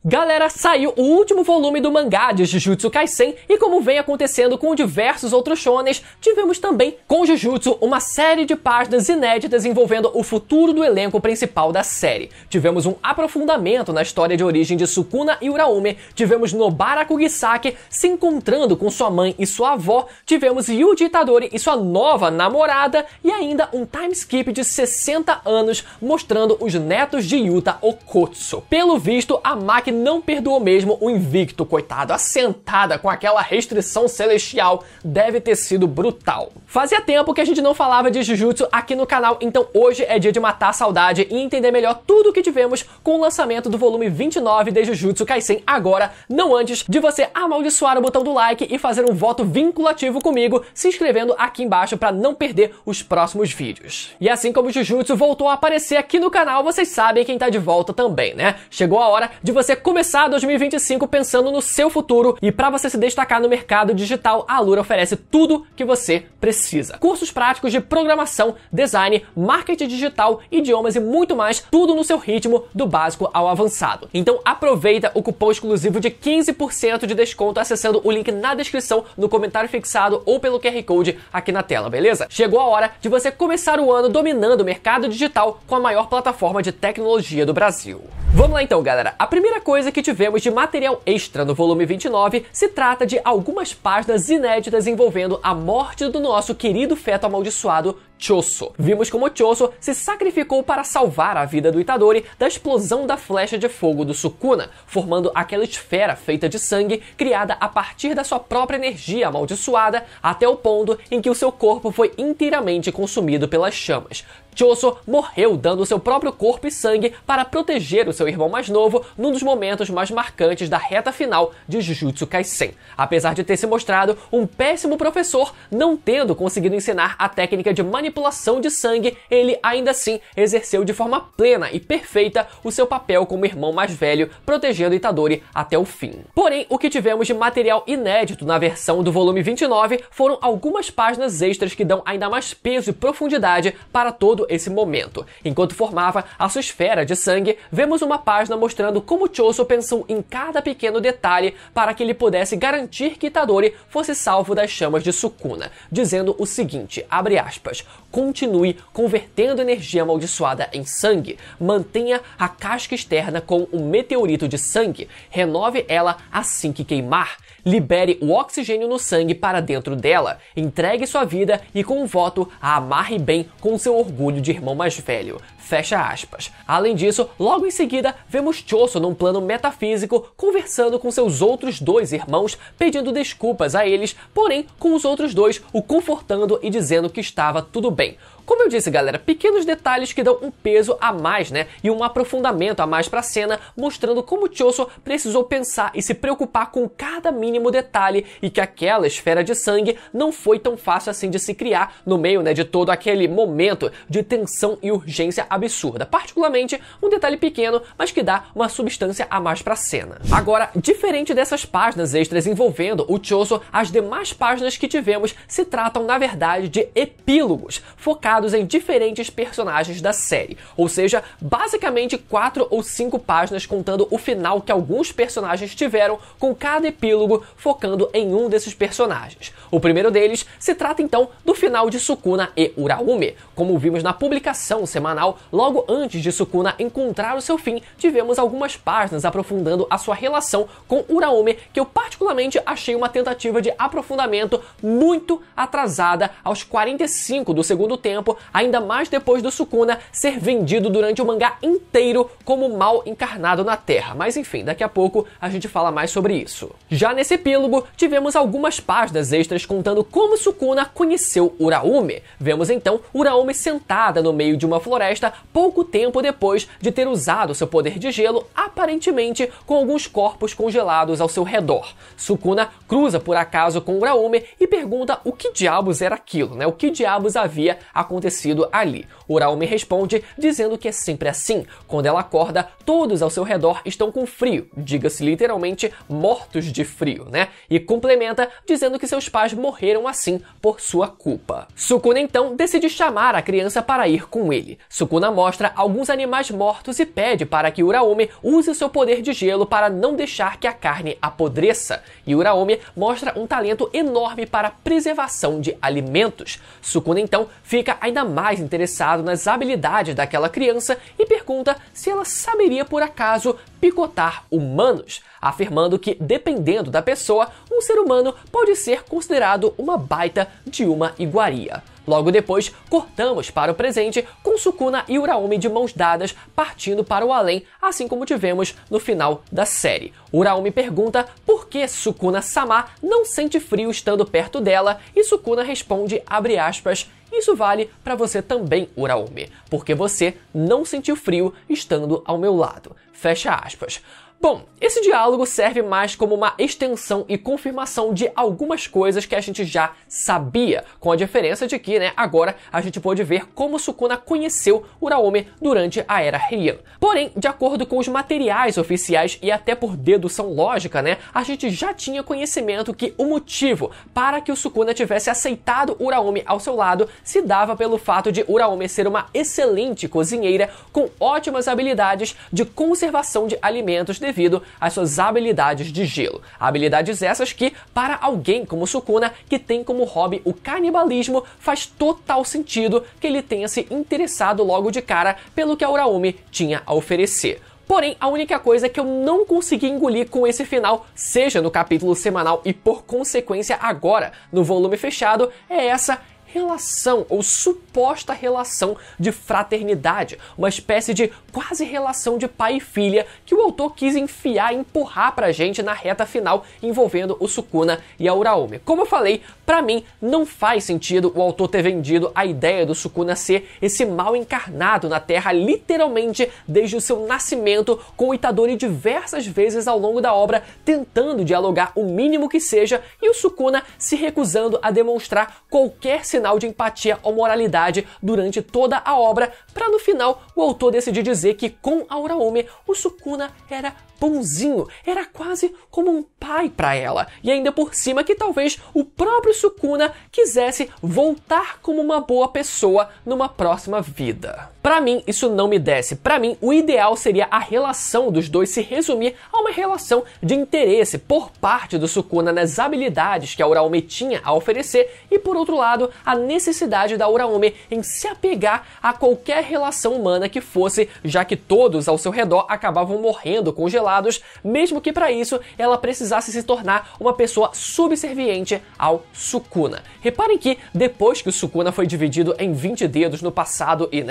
Galera, saiu o último volume do mangá de Jujutsu Kaisen e como vem acontecendo com diversos outros shonens, tivemos também com Jujutsu uma série de páginas inéditas envolvendo o futuro do elenco principal da série. Tivemos um aprofundamento na história de origem de Sukuna e Uraume, tivemos Nobara Kugisaki se encontrando com sua mãe e sua avó, tivemos Yuji Itadori e sua nova namorada e ainda um time skip de 60 anos mostrando os netos de Yuta Okkotsu. Pelo visto, a máquina não perdoou mesmo o invicto, coitado. A sentada com aquela restrição celestial deve ter sido brutal. Fazia tempo que a gente não falava de Jujutsu aqui no canal, então hoje é dia de matar a saudade e entender melhor tudo o que tivemos com o lançamento do volume 29 de Jujutsu Kaisen agora, não antes de você amaldiçoar o botão do like e fazer um voto vinculativo comigo, se inscrevendo aqui embaixo para não perder os próximos vídeos. E assim como Jujutsu voltou a aparecer aqui no canal, vocês sabem quem tá de volta também, né? Chegou a hora de você começar 2025 pensando no seu futuro e para você se destacar no mercado digital, a Alura oferece tudo que você precisa. Cursos práticos de programação, design, marketing digital, idiomas e muito mais, tudo no seu ritmo, do básico ao avançado. Então aproveita o cupom exclusivo de 15% de desconto acessando o link na descrição, no comentário fixado ou pelo QR Code aqui na tela, beleza? Chegou a hora de você começar o ano dominando o mercado digital com a maior plataforma de tecnologia do Brasil. Vamos lá então, galera. A primeira coisa que tivemos de material extra no volume 29 se trata de algumas páginas inéditas envolvendo a morte do nosso querido feto amaldiçoado Choso. Vimos como Choso se sacrificou para salvar a vida do Itadori da explosão da flecha de fogo do Sukuna, formando aquela esfera feita de sangue criada a partir da sua própria energia amaldiçoada até o ponto em que o seu corpo foi inteiramente consumido pelas chamas. Choso morreu dando seu próprio corpo e sangue para proteger o seu irmão mais novo num dos momentos mais marcantes da reta final de Jujutsu Kaisen. Apesar de ter se mostrado um péssimo professor, não tendo conseguido ensinar a técnica de manipulação de sangue, ele ainda assim exerceu de forma plena e perfeita o seu papel como irmão mais velho, protegendo Itadori até o fim. Porém, o que tivemos de material inédito na versão do volume 29 foram algumas páginas extras que dão ainda mais peso e profundidade para todo esse momento. Enquanto formava a sua esfera de sangue, vemos uma página mostrando como Choso pensou em cada pequeno detalhe para que ele pudesse garantir que Itadori fosse salvo das chamas de Sukuna, dizendo o seguinte, abre aspas, continue convertendo energia amaldiçoada em sangue, mantenha a casca externa com um meteorito de sangue, renove ela assim que queimar, libere o oxigênio no sangue para dentro dela, entregue sua vida e com um voto a amarre bem com seu orgulho de irmão mais velho. Fecha aspas. Além disso, logo em seguida, vemos Choso num plano metafísico conversando com seus outros dois irmãos, pedindo desculpas a eles, porém com os outros dois o confortando e dizendo que estava tudo bem. Como eu disse, galera, pequenos detalhes que dão um peso a mais, né? E um aprofundamento a mais pra cena, mostrando como Choso precisou pensar e se preocupar com cada mínimo detalhe e que aquela esfera de sangue não foi tão fácil assim de se criar no meio, né, de todo aquele momento de tensão e urgência absurda. Particularmente, um detalhe pequeno, mas que dá uma substância a mais pra cena. Agora, diferente dessas páginas extras envolvendo o Choso, as demais páginas que tivemos se tratam, na verdade, de epílogos, focados em diferentes personagens da série, ou seja, basicamente 4 ou 5 páginas contando o final que alguns personagens tiveram, com cada epílogo focando em um desses personagens. O primeiro deles se trata então do final de Sukuna e Uraume. Como vimos na publicação semanal, logo antes de Sukuna encontrar o seu fim, tivemos algumas páginas aprofundando a sua relação com Uraume, que eu particularmente achei uma tentativa de aprofundamento muito atrasada aos 45 do segundo tempo, ainda mais depois do Sukuna ser vendido durante o mangá inteiro como mal encarnado na Terra. Mas enfim, daqui a pouco a gente fala mais sobre isso. Já nesse epílogo, tivemos algumas páginas extras contando como Sukuna conheceu Uraume. Vemos então Uraume sentada no meio de uma floresta pouco tempo depois de ter usado seu poder de gelo, aparentemente com alguns corpos congelados ao seu redor. Sukuna cruza por acaso com Uraume e pergunta o que diabos era aquilo, né? O que diabos havia acontecido ali. Uraume responde dizendo que é sempre assim. Quando ela acorda, todos ao seu redor estão com frio, diga-se literalmente mortos de frio, né? E complementa dizendo que seus pais morreram assim por sua culpa. Sukuna então decide chamar a criança para ir com ele. Sukuna Sukuna mostra alguns animais mortos e pede para que Uraome use seu poder de gelo para não deixar que a carne apodreça. E Uraome mostra um talento enorme para a preservação de alimentos. Sukuna então fica ainda mais interessado nas habilidades daquela criança e pergunta se ela saberia por acaso picotar humanos, afirmando que, dependendo da pessoa, um ser humano pode ser considerado uma baita de uma iguaria. Logo depois, cortamos para o presente com Sukuna e Uraome de mãos dadas partindo para o além, assim como tivemos no final da série. Uraome pergunta por que Sukuna-sama não sente frio estando perto dela e Sukuna responde, abre aspas, isso vale para você também, Uraome, porque você não sentiu frio estando ao meu lado. Fecha aspas. Bom, esse diálogo serve mais como uma extensão e confirmação de algumas coisas que a gente já sabia, com a diferença de que, agora a gente pode ver como Sukuna conheceu Uraome durante a Era Heian. Porém, de acordo com os materiais oficiais e até por dedução lógica, a gente já tinha conhecimento que o motivo para que o Sukuna tivesse aceitado Uraome ao seu lado se dava pelo fato de Uraome ser uma excelente cozinheira com ótimas habilidades de conservação de alimentos devido às suas habilidades de gelo. Habilidades essas que, para alguém como Sukuna, que tem como hobby o canibalismo, faz total sentido que ele tenha se interessado logo de cara pelo que a Uraome tinha a oferecer. Porém, a única coisa que eu não consegui engolir com esse final, seja no capítulo semanal e por consequência agora no volume fechado, é essa relação, ou suposta relação de fraternidade, uma espécie de quase relação de pai e filha que o autor quis enfiar e empurrar pra gente na reta final envolvendo o Sukuna e a Uraome. Como eu falei, pra mim não faz sentido o autor ter vendido a ideia do Sukuna ser esse mal encarnado na Terra literalmente desde o seu nascimento, com o Itadori diversas vezes ao longo da obra tentando dialogar o mínimo que seja e o Sukuna se recusando a demonstrar qualquer sinal de empatia ou moralidade durante toda a obra, para no final o autor decidir dizer que com a Uraome o Sukuna era bonzinho, era quase como um pai para ela, e ainda por cima que talvez o próprio Sukuna quisesse voltar como uma boa pessoa numa próxima vida. Pra mim, isso não me desce. Pra mim, o ideal seria a relação dos dois se resumir a uma relação de interesse por parte do Sukuna nas habilidades que a Uraome tinha a oferecer e, por outro lado, a necessidade da Uraome em se apegar a qualquer relação humana que fosse, já que todos ao seu redor acabavam morrendo congelados, mesmo que para isso ela precisasse se tornar uma pessoa subserviente ao Sukuna. Reparem que, depois que o Sukuna foi dividido em 20 dedos no passado e,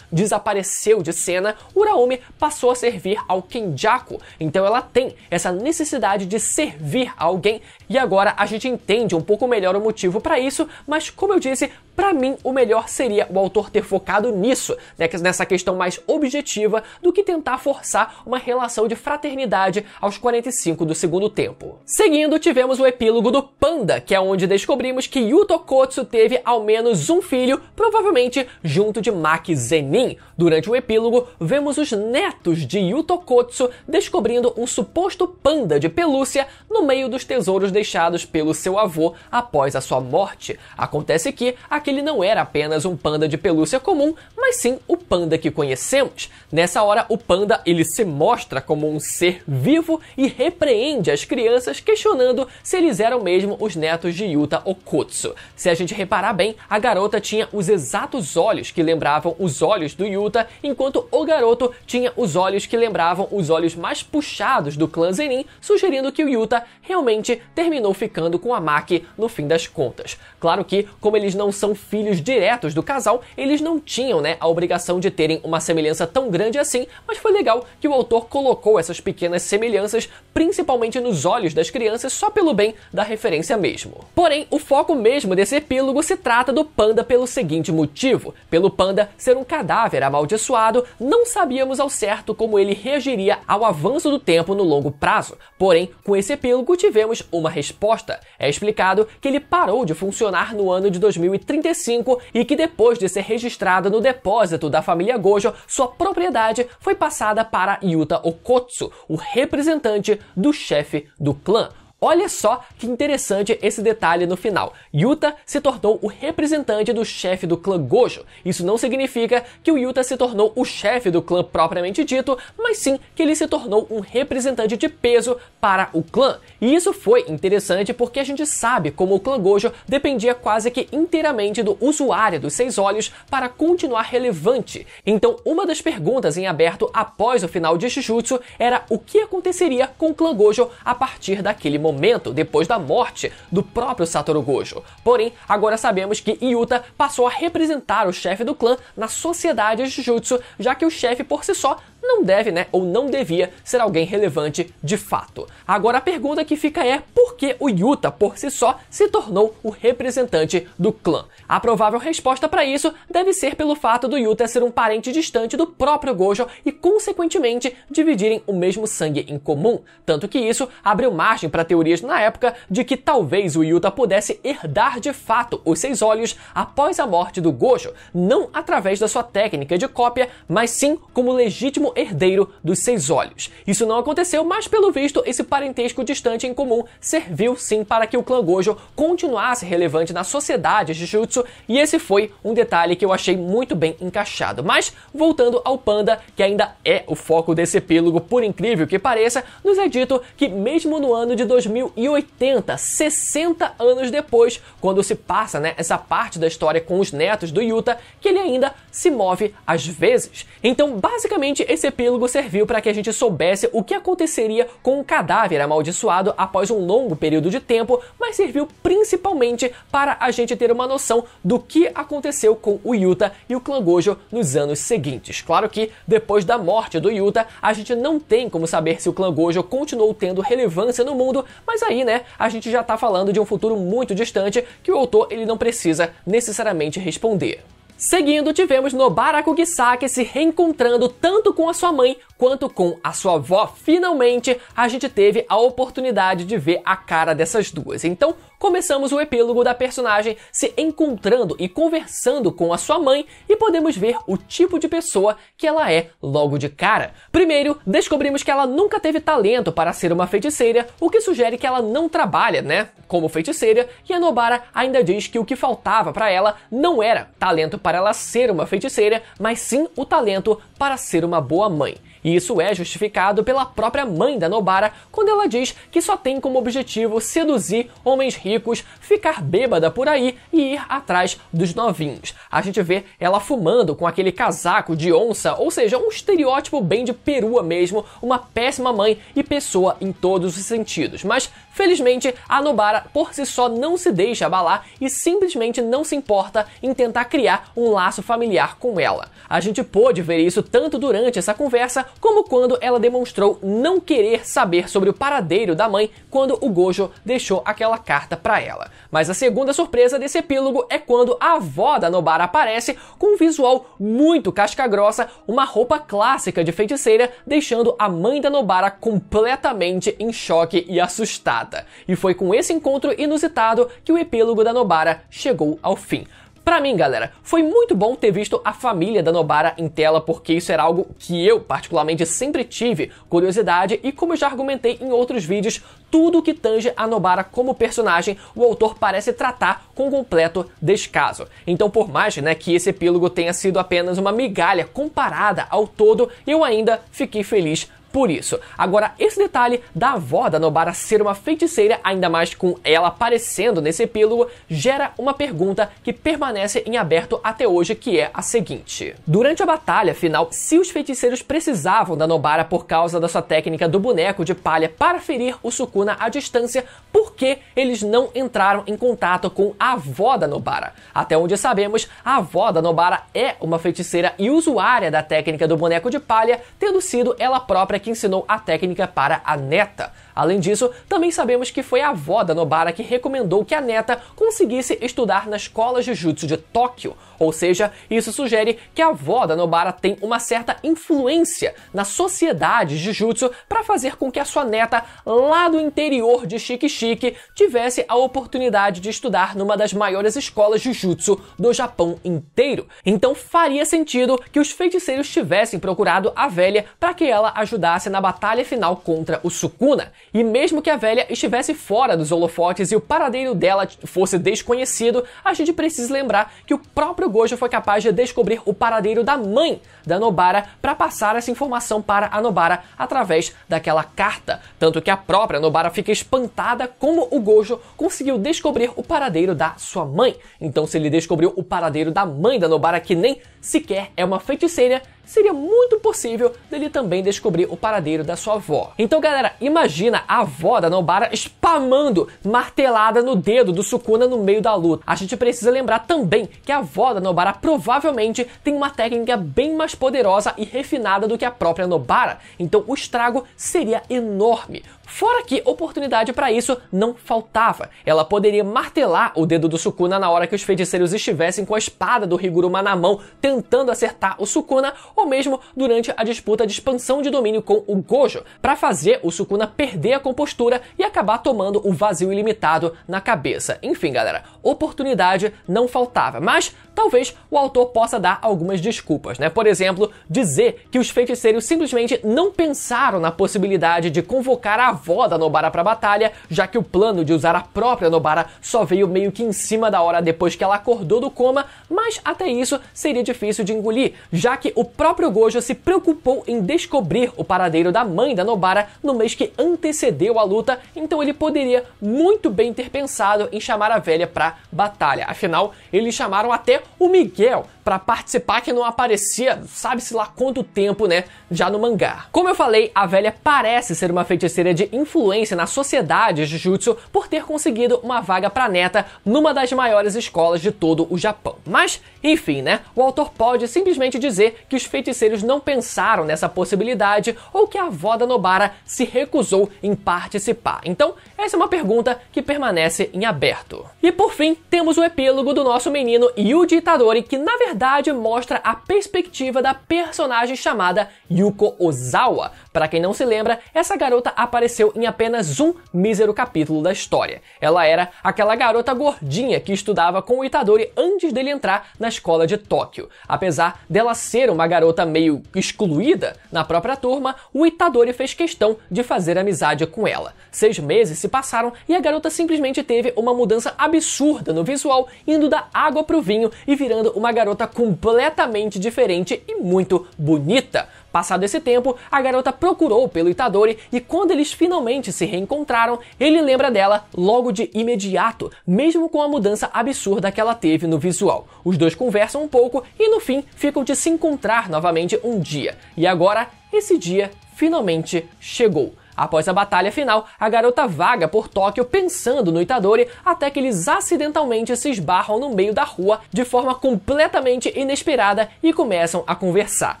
desapareceu de cena, Uraome passou a servir ao Kenjaku. Então ela tem essa necessidade de servir a alguém e agora a gente entende um pouco melhor o motivo para isso, mas como eu disse, para mim o melhor seria o autor ter focado nisso, nessa questão mais objetiva, do que tentar forçar uma relação de fraternidade aos 45 do segundo tempo. Seguindo, tivemos o epílogo do Panda, que é onde descobrimos que Yuta Okkotsu teve ao menos um filho, provavelmente junto de Maki Zenin. Durante o epílogo, vemos os netos de Yuta Okkotsu descobrindo um suposto panda de pelúcia no meio dos tesouros deixados pelo seu avô após a sua morte. Acontece que aquele não era apenas um panda de pelúcia comum, mas sim o panda que conhecemos. Nessa hora, o panda ele se mostra como um ser vivo e repreende as crianças, questionando se eles eram mesmo os netos de Yuta Okkotsu. Se a gente reparar bem, a garota tinha os exatos olhos que lembravam os olhos do Yuta, enquanto o garoto tinha os olhos que lembravam os olhos mais puxados do clã Zenin, sugerindo que o Yuta realmente terminou ficando com a Maki no fim das contas. Claro que, como eles não são filhos diretos do casal, eles não tinham a obrigação de terem uma semelhança tão grande assim, mas foi legal que o autor colocou essas pequenas semelhanças, principalmente nos olhos das crianças, só pelo bem da referência mesmo. Porém, o foco mesmo desse epílogo se trata do panda pelo seguinte motivo. Pelo panda ser um cadáver amaldiçoado, não sabíamos ao certo como ele reagiria ao avanço do tempo no longo prazo. Porém, com esse epílogo tivemos uma resposta. É explicado que ele parou de funcionar no ano de 2035 e que depois de ser registrado no depósito da família Gojo, sua propriedade foi passada para Yuta Okkotsu, o representante do chefe do clã. Olha só que interessante esse detalhe no final. Yuta se tornou o representante do chefe do clã Gojo. Isso não significa que o Yuta se tornou o chefe do clã propriamente dito, mas sim que ele se tornou um representante de peso para o clã. E isso foi interessante porque a gente sabe como o clã Gojo dependia quase que inteiramente do usuário dos Seis Olhos para continuar relevante. Então, uma das perguntas em aberto após o final de Jujutsu era o que aconteceria com o clã Gojo a partir daquele momento, depois da morte do próprio Satoru Gojo. Porém, agora sabemos que Yuta passou a representar o chefe do clã na sociedade Jujutsu, já que o chefe por si só não deve, ou não devia ser alguém relevante de fato. Agora a pergunta que fica é por que o Yuta por si só se tornou o representante do clã? A provável resposta para isso deve ser pelo fato do Yuta ser um parente distante do próprio Gojo e consequentemente dividirem o mesmo sangue em comum, tanto que isso abriu margem para teorias na época de que talvez o Yuta pudesse herdar de fato os Seis Olhos após a morte do Gojo, não através da sua técnica de cópia, mas sim como legítimo herdeiro dos Seis Olhos. Isso não aconteceu, mas pelo visto esse parentesco distante em comum serviu sim para que o clã Gojo continuasse relevante na sociedade Jujutsu, e esse foi um detalhe que eu achei muito bem encaixado. Mas voltando ao Panda, que ainda é o foco desse epílogo, por incrível que pareça, nos é dito que mesmo no ano de 2080, 60 anos depois, quando se passa essa parte da história com os netos do Yuta, que ele ainda se move às vezes. Então basicamente esse epílogo serviu para que a gente soubesse o que aconteceria com um cadáver amaldiçoado após um longo período de tempo, mas serviu principalmente para a gente ter uma noção do que aconteceu com o Yuta e o clã Gojo nos anos seguintes. Claro que depois da morte do Yuta, a gente não tem como saber se o clã Gojo continuou tendo relevância no mundo, mas aí, a gente já tá falando de um futuro muito distante que o autor ele não precisa necessariamente responder. Seguindo, tivemos Nobara Kugisaki se reencontrando tanto com a sua mãe quanto com a sua avó. Finalmente, a gente teve a oportunidade de ver a cara dessas duas. Então, começamos o epílogo da personagem se encontrando e conversando com a sua mãe e podemos ver o tipo de pessoa que ela é logo de cara. Primeiro, descobrimos que ela nunca teve talento para ser uma feiticeira, o que sugere que ela não trabalha, como feiticeira, e a Nobara ainda diz que o que faltava para ela não era talento para ela ser uma feiticeira, mas sim o talento para ser uma boa mãe. E isso é justificado pela própria mãe da Nobara, quando ela diz que só tem como objetivo seduzir homens ricos, ficar bêbada por aí e ir atrás dos novinhos. A gente vê ela fumando com aquele casaco de onça, ou seja, um estereótipo bem de perua mesmo, uma péssima mãe e pessoa em todos os sentidos. Mas, felizmente, a Nobara por si só não se deixa abalar e simplesmente não se importa em tentar criar um laço familiar com ela. A gente pôde ver isso tanto durante essa conversa, como quando ela demonstrou não querer saber sobre o paradeiro da mãe quando o Gojo deixou aquela carta para ela. Mas a segunda surpresa desse epílogo é quando a avó da Nobara aparece com um visual muito casca-grossa, uma roupa clássica de feiticeira, deixando a mãe da Nobara completamente em choque e assustada. E foi com esse encontro inusitado que o epílogo da Nobara chegou ao fim. Pra mim, galera, foi muito bom ter visto a família da Nobara em tela, porque isso era algo que eu, particularmente, sempre tive curiosidade e, como eu já argumentei em outros vídeos, tudo que tange a Nobara como personagem, o autor parece tratar com completo descaso. Então, por mais que esse epílogo tenha sido apenas uma migalha comparada ao todo, eu ainda fiquei feliz por isso. Agora, esse detalhe da avó da Nobara ser uma feiticeira, ainda mais com ela aparecendo nesse epílogo, gera uma pergunta que permanece em aberto até hoje, que é a seguinte. Durante a batalha final, se os feiticeiros precisavam da Nobara por causa da sua técnica do boneco de palha para ferir o Sukuna à distância, por que eles não entraram em contato com a avó da Nobara? Até onde sabemos, a avó da Nobara é uma feiticeira e usuária da técnica do boneco de palha, tendo sido ela própria que ensinou a técnica para a neta. Além disso, também sabemos que foi a avó da Nobara que recomendou que a neta conseguisse estudar na escola Jujutsu de Tóquio, ou seja, isso sugere que a avó da Nobara tem uma certa influência na sociedade Jujutsu para fazer com que a sua neta, lá do interior de Shikichiki, tivesse a oportunidade de estudar numa das maiores escolas Jujutsu do Japão inteiro. Então faria sentido que os feiticeiros tivessem procurado a velha para que ela ajudasse ajudasse na batalha final contra o Sukuna. E mesmo que a velha estivesse fora dos holofotes e o paradeiro dela fosse desconhecido, a gente precisa lembrar que o próprio Gojo foi capaz de descobrir o paradeiro da mãe da Nobara para passar essa informação para a Nobara através daquela carta. Tanto que a própria Nobara fica espantada como o Gojo conseguiu descobrir o paradeiro da sua mãe. Então, se ele descobriu o paradeiro da mãe da Nobara, que nem sequer é uma feiticeira, seria muito possível dele também descobrir o paradeiro da sua avó. Então, galera, imagina a avó da Nobara spamando martelada no dedo do Sukuna no meio da luta. A gente precisa lembrar também que a avó da Nobara provavelmente tem uma técnica bem mais poderosa e refinada do que a própria Nobara. Então, o estrago seria enorme. Fora que oportunidade para isso não faltava. Ela poderia martelar o dedo do Sukuna na hora que os feiticeiros estivessem com a espada do Higuruma na mão tentando acertar o Sukuna, ou mesmo durante a disputa de expansão de domínio com o Gojo, para fazer o Sukuna perder a compostura e acabar tomando o vazio ilimitado na cabeça. Enfim, galera, oportunidade não faltava, mas talvez o autor possa dar algumas desculpas, né? Por exemplo, dizer que os feiticeiros simplesmente não pensaram na possibilidade de convocar a avó da Nobara para a batalha, já que o plano de usar a própria Nobara só veio meio que em cima da hora depois que ela acordou do coma, mas até isso seria difícil de engolir, já que o próprio Gojo se preocupou em descobrir o paradeiro da mãe da Nobara no mês que antecedeu a luta, então ele poderia muito bem ter pensado em chamar a velha para batalha. Afinal, eles chamaram até o Miguel para participar, que não aparecia sabe-se lá quanto tempo, né, já no mangá. Como eu falei, a velha parece ser uma feiticeira de influência na sociedade Jujutsu por ter conseguido uma vaga para neta numa das maiores escolas de todo o Japão. Mas, enfim, né, o autor pode simplesmente dizer que os feiticeiros não pensaram nessa possibilidade ou que a avó da Nobara se recusou em participar. Então, essa é uma pergunta que permanece em aberto. E por fim, temos o epílogo do nosso menino Yuji Itadori, que na verdade mostra a perspectiva da personagem chamada Yuko Ozawa. Para quem não se lembra, essa garota apareceu em apenas um mísero capítulo da história. Ela era aquela garota gordinha que estudava com o Itadori antes dele entrar na escola de Tóquio. Apesar dela ser uma garota meio excluída na própria turma, o Itadori fez questão de fazer amizade com ela. 6 meses se passaram e a garota simplesmente teve uma mudança absurda no visual, indo da água pro vinho e virando uma garota completamente diferente e muito bonita. Passado esse tempo, a garota procurou pelo Itadori e quando eles finalmente se reencontraram, ele lembra dela logo de imediato, mesmo com a mudança absurda que ela teve no visual. Os dois conversam um pouco e no fim ficam de se encontrar novamente um dia. E agora, esse dia finalmente chegou. Após a batalha final, a garota vaga por Tóquio pensando no Itadori até que eles acidentalmente se esbarram no meio da rua de forma completamente inesperada e começam a conversar.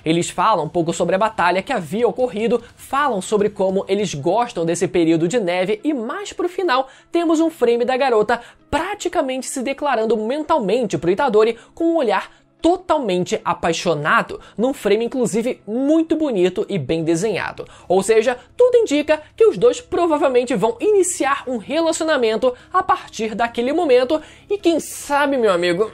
Eles falam um pouco sobre a batalha que havia ocorrido, falam sobre como eles gostam desse período de neve e mais pro final temos um frame da garota praticamente se declarando mentalmente pro Itadori com um olhar totalmente apaixonado, num frame inclusive muito bonito e bem desenhado. Ou seja, tudo indica que os dois provavelmente vão iniciar um relacionamento a partir daquele momento e quem sabe, meu amigo,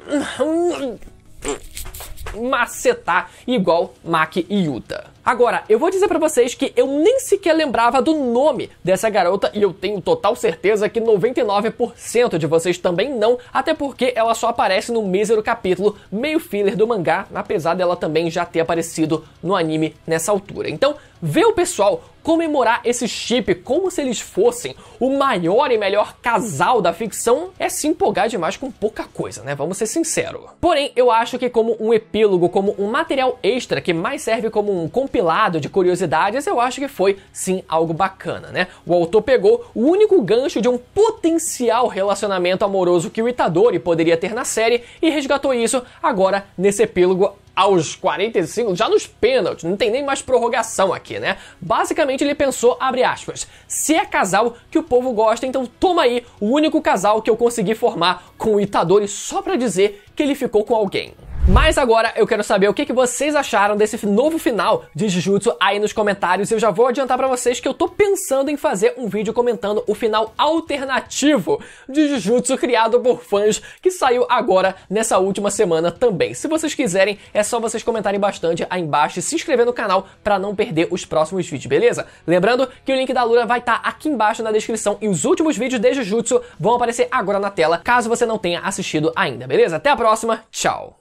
macetar igual Maki e Yuta. Agora, eu vou dizer pra vocês que eu nem sequer lembrava do nome dessa garota e eu tenho total certeza que 99% de vocês também não, até porque ela só aparece no mísero capítulo meio filler do mangá, apesar dela também já ter aparecido no anime nessa altura. Então, ver o pessoal comemorar esse chip como se eles fossem o maior e melhor casal da ficção é se empolgar demais com pouca coisa, né? Vamos ser sinceros. Porém, eu acho que como um epílogo, como um material extra que mais serve como um compilado de curiosidades, eu acho que foi sim algo bacana, né? O autor pegou o único gancho de um potencial relacionamento amoroso que o Itadori poderia ter na série e resgatou isso agora nesse epílogo aos 45, já nos pênaltis, não tem nem mais prorrogação aqui, né? Basicamente ele pensou, abre aspas, se é casal que o povo gosta, então toma aí o único casal que eu consegui formar com o Itadori só pra dizer que ele ficou com alguém. Mas agora eu quero saber o que vocês acharam desse novo final de Jujutsu aí nos comentários. Eu já vou adiantar pra vocês que eu tô pensando em fazer um vídeo comentando o final alternativo de Jujutsu criado por fãs, que saiu agora nessa última semana também. Se vocês quiserem, é só vocês comentarem bastante aí embaixo e se inscrever no canal pra não perder os próximos vídeos, beleza? Lembrando que o link da Lura vai estar aqui embaixo na descrição e os últimos vídeos de Jujutsu vão aparecer agora na tela, caso você não tenha assistido ainda, beleza? Até a próxima, tchau!